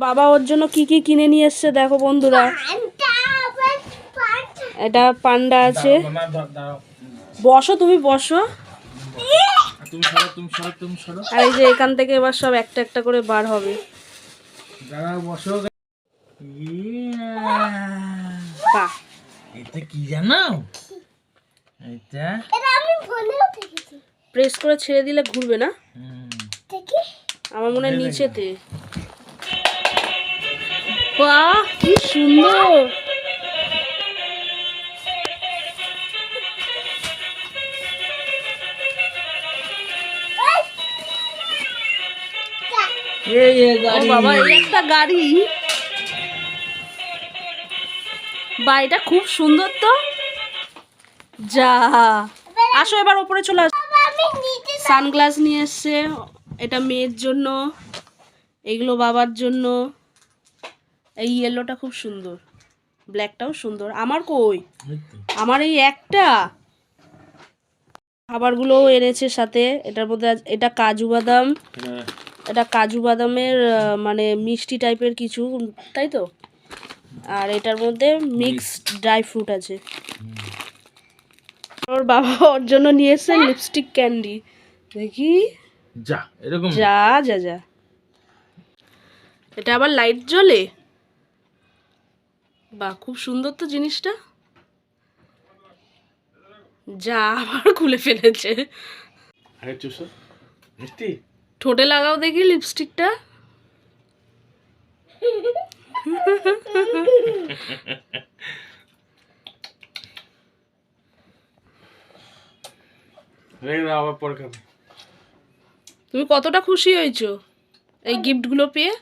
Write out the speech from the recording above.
বাবা ওর জন্য কি কি কিনে নিয়ে এসছে দেখো বন্ধুরা। এটা পান্ডা আছে। বসো তুমি বসো। আর এই যে এখান থেকে এবার সব একটা একটা করে বার হবে। বাহ, এটা কি জানো? এটা প্রেস করে ছেড়ে দিলে ঘুরবে না? আমার মনে হয় নিচেতে। বাহ কি সুন্দর। ও বাবা, এই একটা গাড়ি। বা এটা খুব সুন্দর তো। যা, আসো এবার ওপরে চলে আসো। সানগ্লাস নিয়ে এসছে, এটা মেয়ের জন্য, এগুলো বাবার জন্য। এই ইয়েলোটা খুব সুন্দর, ব্ল্যাকটাও সুন্দর। আমার কই? আমার এই একটা। খাবারগুলোও এনেছে সাথে। এটার মধ্যে এটা কাজু বাদাম, এটা কাজু বাদামের মানে মিষ্টি টাইপের কিছু, তাই তো। আর এটার মধ্যে মিক্সড ড্রাই ফ্রুট আছে। ওর বাবা ওর জন্য নিয়ে এসেছেন লিপস্টিক ক্যান্ডি। দেখি, যা এরকম যা যা যা। এটা আবার লাইট জ্বলে। বাহ খুব সুন্দর তো জিনিসটা। যা, আবার খুলে ফেলেছে। আরে চুষো মিষ্টি। ঠোঁটে লাগাও দেখি লিপস্টিকটা। রেখে দাও, আবার পরে খাবে। তুমি কতটা খুশি হয়েছো এই গিফটগুলো পেয়ে?